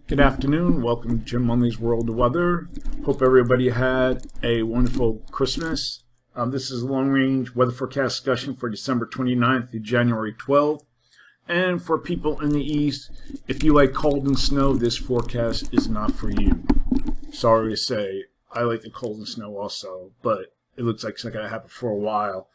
Good afternoon. Welcome to Jim Munley's World of Weather. Hope everybody had a wonderful Christmas. This is a long-range weather forecast discussion for December 29th through January 12th. And for people in the East, if you like cold and snow, this forecast is not for you. Sorry to say, I like the cold and snow also, but it looks like it's not going to happen for a while.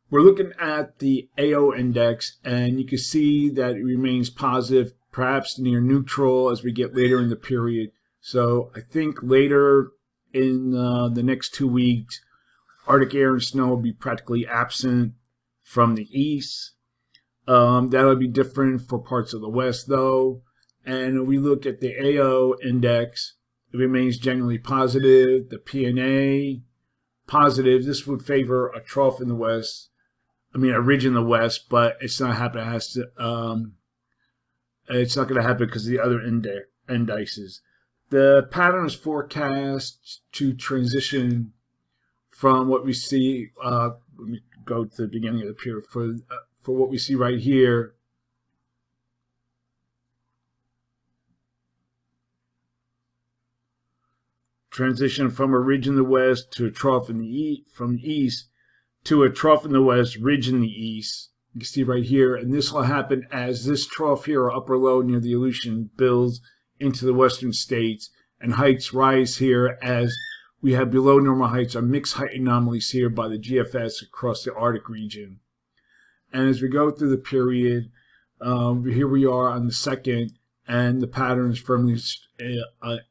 We're looking at the AO index, and you can see that it remains positive, perhaps near neutral as we get later in the period. So I think later in the next 2 weeks, Arctic air and snow will be practically absent from the east. That'll be different for parts of the west, though. And we look at the AO index, it remains generally positive. The PNA, positive. This would favor a trough in the west. I mean, a ridge in the west, but it's not happening. It has to. It's not going to happen because of the other indices. The pattern is forecast to transition from what we see. Let me go to the beginning of the period for what we see right here. Transition from a ridge in the west to a trough in the from the east to a trough in the west, ridge in the east. You can see right here, and this will happen as this trough here, or upper low near the Aleutian, builds into the western states, and heights rise here as we have below normal heights or mixed height anomalies here by the GFS across the Arctic region. And as we go through the period, here we are on the 2nd, and the pattern is firmly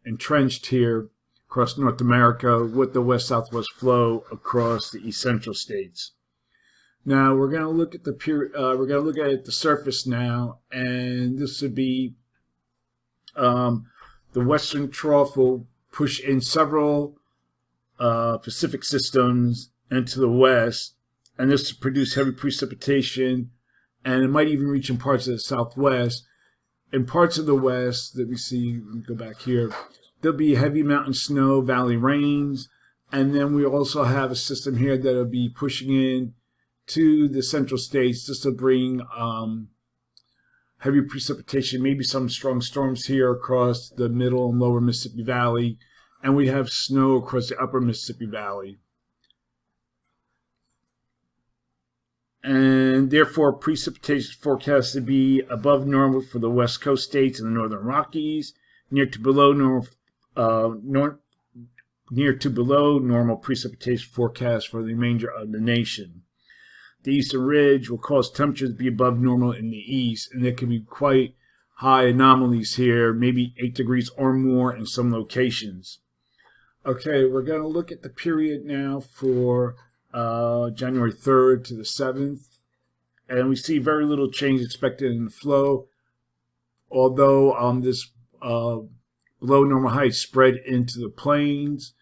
entrenched here across North America with the west-southwest flow across the east central states. Now we're going to look at the we're going to look at the surface now, and this would be the western trough will push in several Pacific systems into the west, and this will produce heavy precipitation, and it might even reach in parts of the southwest. In parts of the west that we see, let me go back here, there'll be heavy mountain snow, valley rains, and then we also have a system here that will be pushing in to the central states just to bring heavy precipitation, maybe some strong storms here across the middle and lower Mississippi Valley, and we have snow across the upper Mississippi Valley. And therefore, precipitation is forecast to be above normal for the West Coast states and the Northern Rockies, near to below normal precipitation forecast for the remainder of the nation. The eastern ridge will cause temperatures to be above normal in the east, and there can be quite high anomalies here, maybe 8 degrees or more in some locations. Okay, we're going to look at the period now for January 3rd to the 7th, and we see very little change expected in the flow, although this below normal height spread into the plains,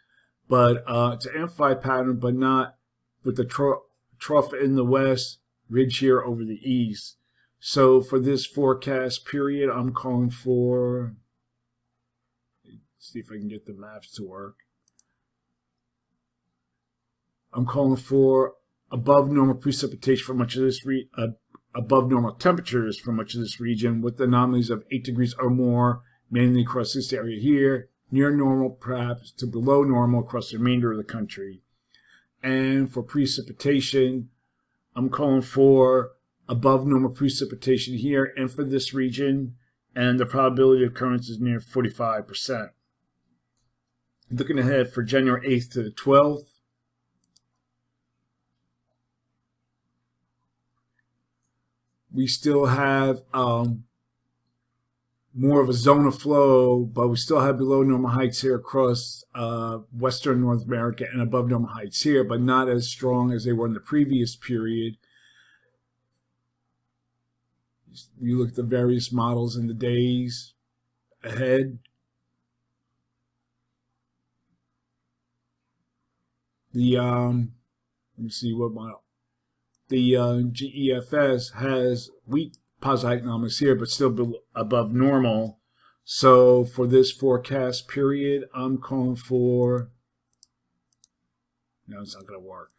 but it's an amplified pattern, but not with the trough in the west, ridge here over the east. So for this forecast period, I'm calling for, let's see if I can get the maps to work. I'm calling for above normal precipitation for much of this above normal temperatures for much of this region, with anomalies of 8 degrees or more, mainly across this area here, near normal perhaps to below normal across the remainder of the country. And for precipitation, I'm calling for above normal precipitation here and for this region, and the probability of occurrence is near 45%. Looking ahead for January 8th to the 12th, we still have more of a zone of flow, but we still have below normal heights here across western North America and above normal heights here, but not as strong as they were in the previous period. You look at the various models in the days ahead. Let me see what model. The GEFS has weak positive anomalies here, but still above normal. So for this forecast period, I'm calling for, no, it's not going to work.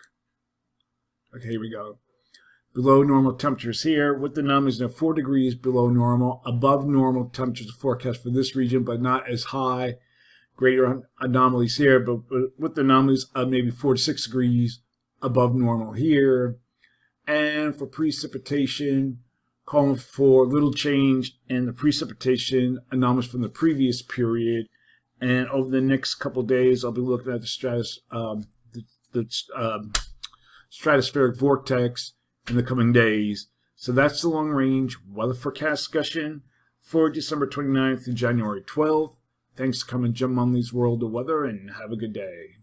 Okay, here we go. Below normal temperatures here, with the anomalies now 4 degrees below normal. Above normal temperatures forecast for this region, but not as high. Greater anomalies here, but with the anomalies maybe 4 to 6 degrees above normal here. And for precipitation, calling for little change in the precipitation anomalies from the previous period. And over the next couple of days, I'll be looking at the stratospheric vortex in the coming days. So that's the long range weather forecast discussion for December 29th to January 12th. Thanks for coming to Jim Munley's World of Weather, and have a good day.